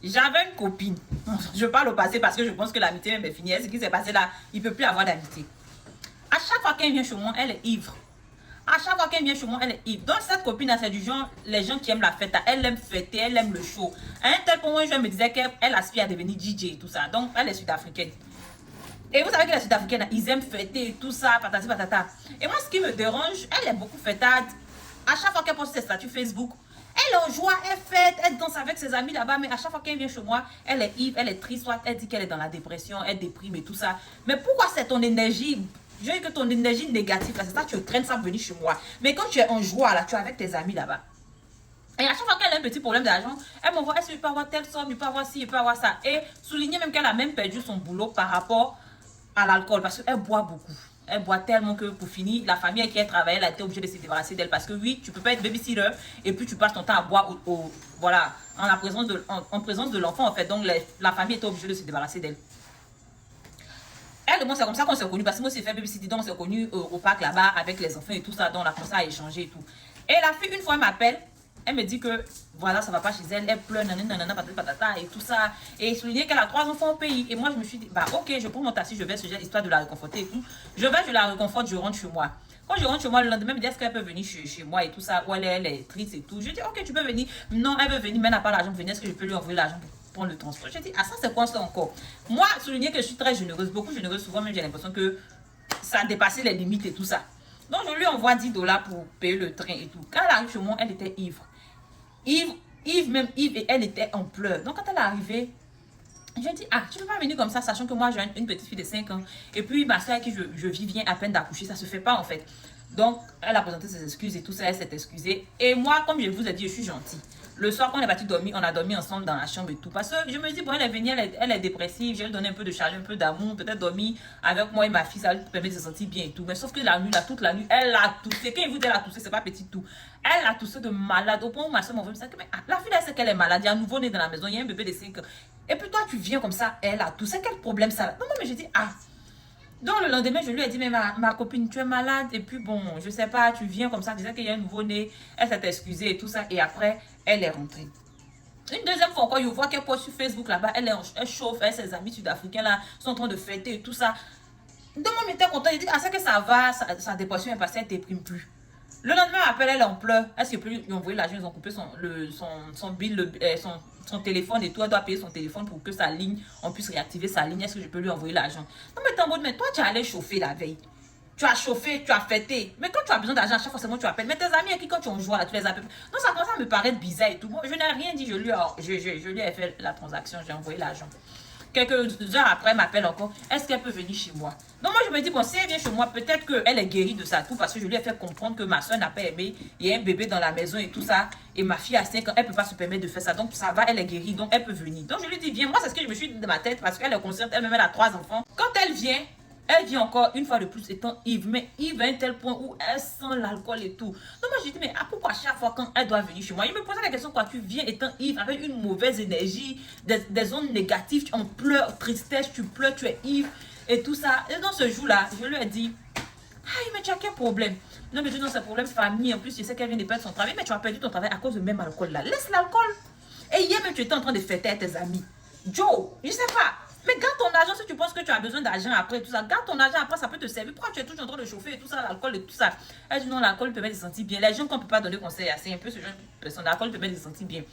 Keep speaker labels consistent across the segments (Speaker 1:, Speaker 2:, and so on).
Speaker 1: J'avais une copine. Je parle au passé parce que je pense que l'amitié même est finie. Ce qui s'est passé là, il ne peut plus avoir d'amitié. À chaque fois qu'elle vient chez moi, elle est ivre. À chaque fois qu'elle vient chez moi, elle est ivre. Donc cette copine-là, c'est du genre, les gens qui aiment la fête, elle aime fêter, elle aime le show. À un tel point, je me disais qu'elle aspire à devenir DJ et tout ça. Donc elle est sud-africaine. Et vous savez que les Sud-Africains, ils aiment fêter et tout ça, patati patata. Et moi, ce qui me dérange, elle est beaucoup fêtarde. À chaque fois qu'elle poste ses statuts Facebook, elle est en joie, elle fête, elle danse avec ses amis là-bas. Mais à chaque fois qu'elle vient chez moi, elle est ivre, elle est triste, soit elle dit qu'elle est dans la dépression, elle déprime et tout ça. Mais pourquoi c'est ton énergie? Je veux que ton énergie négative, là, c'est ça, tu traînes ça pour venir chez moi. Mais quand tu es en joie, là, tu es avec tes amis là-bas. Et à chaque fois qu'elle a un petit problème d'argent, elle m'envoie, est-ce qu'il peut avoir telle somme, il peut avoir ci, il peut avoir ça. Et souligner même qu'elle a même perdu son boulot par rapport à l'alcool parce qu'elle boit beaucoup. Elle boit tellement que pour finir, la famille avec qui elle travaillait, elle a été obligée de se débarrasser d'elle parce que oui, tu peux pas être babysitter et puis tu passes ton temps à boire voilà, en présence de l'enfant en fait. Donc la famille était obligée de se débarrasser d'elle. Elle, moi, c'est comme ça qu'on s'est connus parce que moi, c'est fait babysitter, donc on s'est connus au parc là-bas avec les enfants et tout ça, donc on a commencé à échanger et tout. Et la fille, une fois, elle m'appelle, elle me dit que voilà, ça va pas chez elle, elle pleure, nanana, patata et tout ça. Et souligner qu'elle a 3 enfants au pays. Et moi, je me suis dit, bah ok, je prends mon taxi, je vais ce histoire de la réconforter et tout. Je la réconforte, je rentre chez moi. Quand je rentre chez moi, le lendemain, elle me dit, est-ce qu'elle peut venir chez moi et tout ça, ou elle est triste et tout. Je dis, ok, tu peux venir. Non, elle veut venir, mais elle n'a pas l'argent pour venir, est-ce que je peux lui envoyer l'argent pour prendre le transport? Je dis, ah ça, c'est quoi ça encore? Moi, souligner que je suis très généreuse, beaucoup généreuse, souvent même j'ai l'impression que ça a dépassé les limites et tout ça. Donc, je lui envoie 10 dollars pour payer le train et tout. Quand elle arrive chez moi, elle était ivre. Yves, et elle était en pleurs. Donc, quand elle est arrivée, je lui ai dit, ah, tu ne peux pas venir comme ça, sachant que moi, j'ai une petite fille de 5 ans. Et puis, ma soeur avec qui je vis vient à peine d'accoucher. Ça ne se fait pas, en fait. Donc, elle a présenté ses excuses et tout ça. Elle s'est excusée. Et moi, comme je vous ai dit, je suis gentille. Le soir, quand on est parti dormir, on a dormi ensemble dans la chambre et tout. Parce que je me dis, bon, elle est venue, elle est dépressive. Je vais lui donner un peu de chaleur, un peu d'amour. Peut-être dormir avec moi et ma fille, ça lui permet de se sentir bien et tout. Mais sauf que la nuit, là, toute la nuit, elle a toussé. Quand il vous dit elle a toussé, c'est pas petit tout. Elle a toussé de malade. Au point où ma soeur m'envoie me dit, mais la fille, elle sait qu'elle est malade. Il y a un nouveau-né dans la maison. Il y a un bébé de 5 ans. Et puis toi, tu viens comme ça, elle a toussé. Quel problème ça? Non, mais j'ai dit, ah. Donc le lendemain, je lui ai dit, mais ma copine, tu es malade. Et puis bon, je sais pas, tu viens comme ça, disant qu'il y a un nouveau-né. Elle s'est excusée et tout ça. Et après, elle est rentrée. Une deuxième fois encore, je vois qu'elle poste sur Facebook là-bas, elle chauffe, elle, ses amis sud-africains là sont en train de fêter et tout ça. Donc moi, j'étais content, il dit, ah, c'est que ça va, sa dépression est passée, elle ne déprime plus. Le lendemain, elle appelle, elle en pleure. Est-ce que peut lui envoyer l'argent, ils ont coupé son bill, son téléphone et tout, elle doit payer son téléphone pour que sa ligne, on puisse réactiver sa ligne. Est-ce que je peux lui envoyer l'argent? Non, mais t'es en mode, mais toi, tu es allé chauffer la veille. Tu as chauffé, tu as fêté. Mais quand tu as besoin d'argent, à chaque fois, c'est moi tu appelles. Mais tes amis à qui, quand tu en joues, là, tu les appelles. Donc, ça commence à me paraître bizarre et tout. Moi, je n'ai rien dit. Je lui ai fait la transaction. J'ai envoyé l'argent. Quelques heures après, elle m'appelle encore. Est-ce qu'elle peut venir chez moi? Donc, moi, je me dis, bon, si elle vient chez moi, peut-être qu'elle est guérie de ça tout. Parce que je lui ai fait comprendre que ma soeur n'a pas aimé. Il y a un bébé dans la maison et tout ça. Et ma fille a 5 ans, elle ne peut pas se permettre de faire ça. Donc, ça va, elle est guérie. Donc, elle peut venir. Donc, je lui dis, viens. Moi, c'est ce que je me suis dit dans ma tête. Parce qu'elle est consciente. Elle-même, elle a 3 enfants. Quand elle vient encore une fois de plus étant ivre, mais ivre à un tel point où elle sent l'alcool et tout. Donc moi je dis, mais pourquoi chaque fois quand elle doit venir chez moi, je me posais la question, quand tu viens étant ivre avec une mauvaise énergie, des ondes négatives, on pleure, tristesse, tu pleures, tu es ivre et tout ça. Et dans ce jour-là, je lui ai dit, aïe, mais tu as quel problème? Non, mais je dis, non, c'est un problème famille. En plus, je sais qu'elle vient de perdre son travail, mais tu as perdu ton travail à cause de même alcool là. Laisse l'alcool. Et hier même, tu étais en train de fêter avec tes amis. Joe, je sais pas. Mais garde ton argent si tu penses que tu as besoin d'argent après tout ça. Garde ton argent après, ça peut te servir. Pourquoi tu es toujours en train de chauffer et tout ça, l'alcool et tout ça? Elle dit non, l'alcool permet de se sentir bien. Les gens qu'on ne peut pas donner conseil à, c'est un peu ce genre de personne. L'alcool permet de se sentir bien.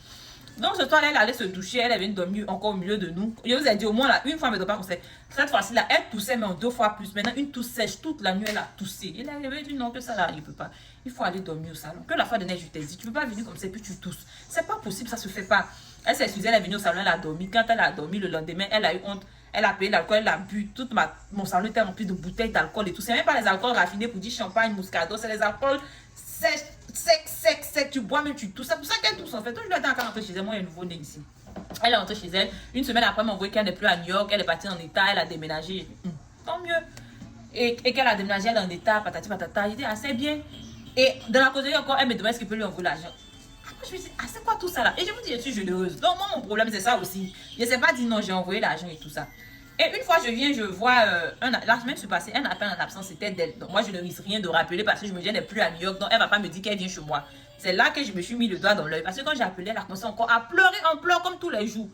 Speaker 1: Donc ce soir, elle allait se doucher, elle est venue dormir encore au milieu de nous. Je vous ai dit au moins là, une fois, elle ne me donne pas conseil. Cette fois-ci là, elle toussait, mais en 2 fois plus. Maintenant, une tousse sèche, toute la nuit, elle a toussé. Elle avait dit non, que ça là, il ne peut pas. Il faut aller dormir au salon. Que la fois dernière, je t'ai dit, tu ne peux pas venir comme ça et puis tu tousses. C'est pas possible, ça se fait pas. Elle s'est excusée, elle est venue au salon, elle a dormi. Quand elle a dormi le lendemain, elle a eu honte. Elle a payé l'alcool, elle a bu. Tout mon salon était rempli de bouteilles d'alcool et tout. C'est même pas les alcools raffinés pour dire champagne, muscadet. C'est les alcools secs. Tu bois même, tu tousses. C'est pour ça qu'elle tousse en fait. Donc je lui ai dit encore rentrer chez elle. Moi, il y a un nouveau-né ici. Elle est rentrée chez elle. Une semaine après, elle m'a envoyé qu'elle n'est plus à New York. Elle est partie en état. Elle a déménagé. Tant mieux. Et qu'elle a déménagé, elle est en état. Patati patata. Je dis, ah, c'est bien. Et dans la causerie encore, elle me demande est-ce qu'il peut lui envoyer l'argent. Je me dis, ah, c'est quoi tout ça là? Et je vous dis, je suis généreuse. Donc, moi, mon problème, c'est ça aussi. Je ne sais pas dire non, j'ai envoyé l'argent et tout ça. Et une fois, je viens, je vois, la semaine passée, un appel en absence, c'était d'elle. Donc, moi, je ne risque rien de rappeler parce que je me dis, elle n'est plus à New York. Donc, elle ne va pas me dire qu'elle vient chez moi. C'est là que je me suis mis le doigt dans l'œil. Parce que quand j'ai appelé, elle a commencé encore à pleurer en pleurs comme tous les jours.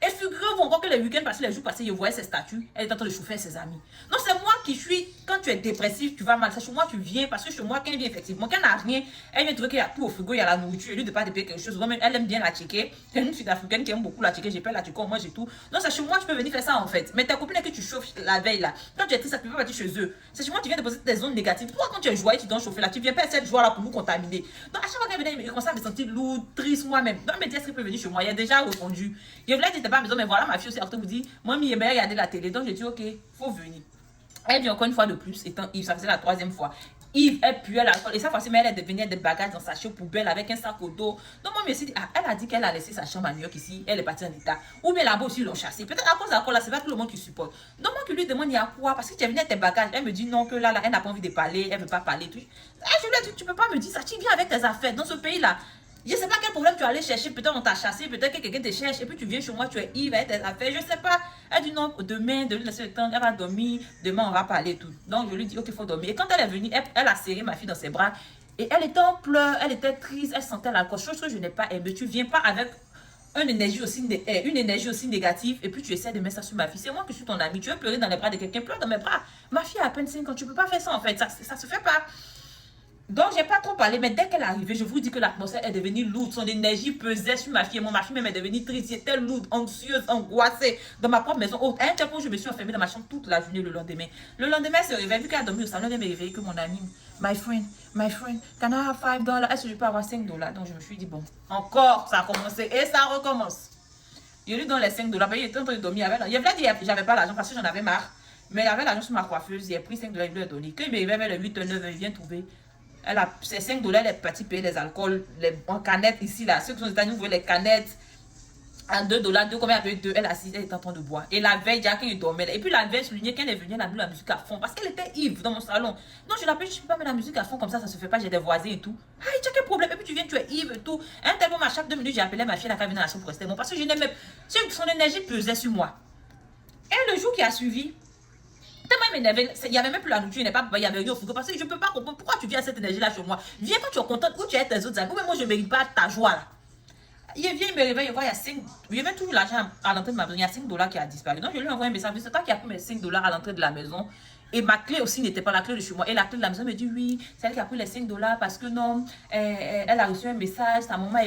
Speaker 1: Et figurez-vous encore que les week-ends passés, les jours passés, je voyais ses statuts. Elle est en train de chauffer ses amis. Non, c'est moi qui suis. Quand tu es dépressif, tu vas mal. C'est chez moi, tu viens. Parce que chez moi, quand elle vient, effectivement, quand elle n'a rien, elle vient trouver qu'il y a tout au frigo, il y a la nourriture. Et lui, de pas dépayer quelque chose. Moi-même, elle aime bien la checker. C'est une sud-africaine qui aime beaucoup la checker. J'ai peur la checker, moi, j'ai tout. Non, c'est chez moi, tu peux venir faire ça en fait. Mais ta copine que tu chauffes la veille là, quand tu es triste, ça peut pas partir chez eux. C'est chez moi, tu viens déposer des zones négatives. Toi, quand tu es joyeux, tu dois chauffer là. Tu viens pas cette joie là pour nous contaminer. Donc, à chaque fois qu'elle venait, elle commençait à me sentir lourde, triste moi-même. Donc, elle me dit, est-ce qu'elle peut venir chez moi? Il a déjà répondu. Je voulais dire, t'es pas à la maison, mais voilà, ma fille aussi, elle vous dit, moi, il aimait regarder la télé. Donc, je dis, ok, faut venir. Elle vient encore une fois de plus, étant Yves, ça faisait la 3e fois. Yves, elle puait l'alcool. Et cette fois-ci, elle devenait des bagages dans sa chambre poubelle avec un sac au dos. Donc, moi, je me suis dit, ah, elle a dit qu'elle a laissé sa chambre à New York ici. Elle est partie en état. Ou bien là-bas aussi, ils l'ont chassée. Peut-être à cause de l'alcool, là, c'est pas tout le monde qui supporte. Donc, moi, qui lui demande, il y a quoi? Parce que tu es venu avec tes bagages. Elle me dit non, que là, elle n'a pas envie de parler. Elle veut pas parler. Tout. Ah, je lui ai dit, tu peux pas me dire ça. Tu viens avec tes affaires dans ce pays-là. Je ne sais pas quel problème tu es allé chercher. Peut-être on t'a chassé, peut-être que quelqu'un te cherche. Et puis tu viens chez moi, tu es Yves avec tes affaires. Je ne sais pas. Elle dit non, demain, de lui laisser le temps. Elle va dormir. Demain, on va parler tout. Donc je lui dis, ok, il faut dormir. Et quand elle est venue, elle a serré ma fille dans ses bras. Et elle était en pleurs. Elle était triste. Elle sentait l'alcool. Chose que je n'ai pas aimé. Tu ne viens pas avec une énergie aussi négative. Et puis tu essaies de mettre ça sur ma fille. C'est moi qui suis ton amie. Tu veux pleurer dans les bras de quelqu'un. Pleure dans mes bras. Ma fille a à peine 5 ans. Tu ne peux pas faire ça en fait. Ça ne se fait pas. Donc, j'ai pas trop parlé, mais dès qu'elle est arrivée, je vous dis que l'atmosphère est devenue lourde. Son énergie pesait sur ma fille. Ma fille même est devenue triste. J'étais lourde, anxieuse, angoissée dans ma propre maison. À un tel point, je me suis enfermée dans ma chambre toute la journée le lendemain. Le lendemain, elle se réveille. Vu qu'elle a dormi au salon, elle me réveille que mon ami, my friend, can I have $5? Est-ce que je peux avoir $5? Donc, je me suis dit, bon, encore, ça a commencé et ça recommence. Je lui donne les $5. Mais il était en train de dormir avec. Je voulais dire, j'avais pas l'argent parce que j'en avais marre. Mais il y avait l'argent sur ma coiffeuse. J'ai pris $5, il lui a donné. Quand il me réveille vers les 8 9 il vient trouver. Elle a ses $5, elle est partie payer les alcools en canettes ici, là. Ceux qui sont aux États-Unis, vous voyez les canettes à $2, combien elle a payé 2? Elle est assise, elle est en train de boire. Et la veille, Jacques, il dormait. Et puis la veille, soulignait qu'elle est venue, elle a mis la musique à fond. Parce qu'elle était Yves dans mon salon. Donc je l'appelle, je ne peux pas mettre la musique à fond comme ça se fait pas, j'ai des voisins et tout. Ah, il y a quel problème? Et puis tu viens, tu es Yves et tout. Un tel moment, à chaque 2 minutes, j'ai appelé ma fille, elle a venir dans la chambre pour rester bon. Parce que je n'aimais pas. Son énergie pesait sur moi. Et le jour qui a suivi, tellement m'énervé, il n'y avait même plus la nourriture, il y avait rien au frigo. Parce que je ne peux pas comprendre pourquoi tu viens à cette énergie-là chez moi. Viens quand tu es contente ou tu es tes autres amis. Ou même moi, je ne mérite pas ta joie là. Il vient, il me réveille, il voit, il y a 5. Il y avait toujours l'argent à l'entrée de ma maison. Il y a $5 qui a disparu. Donc je lui envoie un message. C'est toi qui as pris mes $5 à l'entrée de la maison. Et ma clé aussi n'était pas la clé de chez moi. Et la clé de la maison me dit oui, c'est elle qui a pris les $5 parce que non, elle a reçu un message, sa maman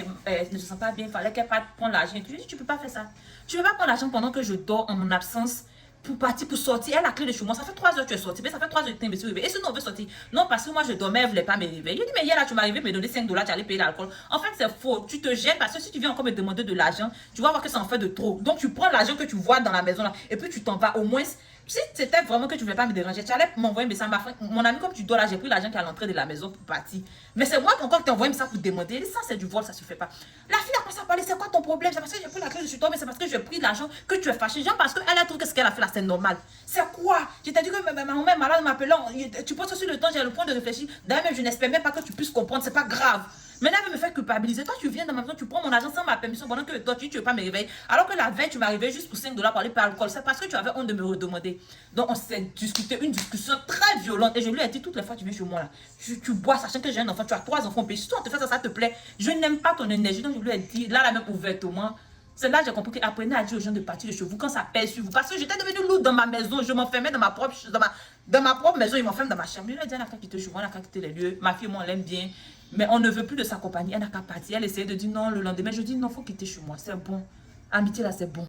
Speaker 1: ne se sent pas bien, il fallait qu'elle parte prendre l'argent. Je lui dis, tu ne peux pas faire ça. Tu ne peux pas prendre l'argent pendant que je dors en mon absence. Pour partir, pour sortir, elle a la clé de chez moi. Ça fait 3 heures que tu es sorti. Mais ça fait 3 heures que tu es réveillé. Et sinon, on veut sortir. Non, parce que moi, je dormais, elle ne voulait pas me réveiller. Je dis, mais hier, là, tu m'as arrivé, me donner $5, tu allais payer l'alcool. En fait, c'est faux. Tu te gênes parce que si tu viens encore me demander de l'argent, tu vas voir que ça en fait de trop. Donc, tu prends l'argent que tu vois dans la maison là et puis tu t'en vas. Au moins, si c'était vraiment que tu ne voulais pas me déranger, tu allais m'envoyer un message. Mon ami, comme tu dois là, j'ai pris l'argent qui est à l'entrée de la maison pour partir. Mais c'est moi qui encore t'ai envoyé un message pour demander. Ça, c'est du vol, ça ne se fait pas. La fille a commencé à parler. C'est quoi ton problème? C'est parce que j'ai pris la clé de chez toi, mais c'est parce que j'ai pris l'argent que tu es fâché. Genre parce qu'elle a trouvé que ce qu'elle a fait là, c'est normal. C'est quoi? Je t'ai dit que ma maman est malade, m'appelant. Tu poses sur le temps, j'ai le point de réfléchir. D'ailleurs, je n'espère même pas que tu puisses comprendre. C'est pas grave. Maintenant, elle veut me faire culpabiliser. Toi, tu viens dans ma maison, tu prends mon argent sans ma permission pendant que toi, tu ne veux pas me réveiller. Alors que la veille, tu m'as réveillé juste pour $5 pour aller par alcool. C'est parce que tu avais honte de me redemander. Donc, on s'est discuté une discussion très violente. Et je lui ai dit toutes les fois que tu viens chez moi là, tu bois, sachant que j'ai un enfant, tu as 3 enfants au pays. Si toi, on te fait ça, ça te plaît. Je n'aime pas ton énergie. Donc, je lui ai dit, là, même ouvertement. C'est là que j'ai compris qu'apprenez à dire aux gens de partir de chez vous quand ça pèse sur vous. Parce que j'étais devenue lourde dans ma maison. Je m'enfermais dans ma propre maison. Ils m'enferment dans ma chambre. Il a dit, elle n'a qu'à quitter chez moi, elle n'a qu'à quitter les lieux. Ma fille, moi, on l'aime bien. Mais on ne veut plus de sa compagnie. Elle n'a qu'à partir. Elle essayait de dire non le lendemain. Je dis non, il faut quitter chez moi. C'est bon. Amitié là, c'est bon.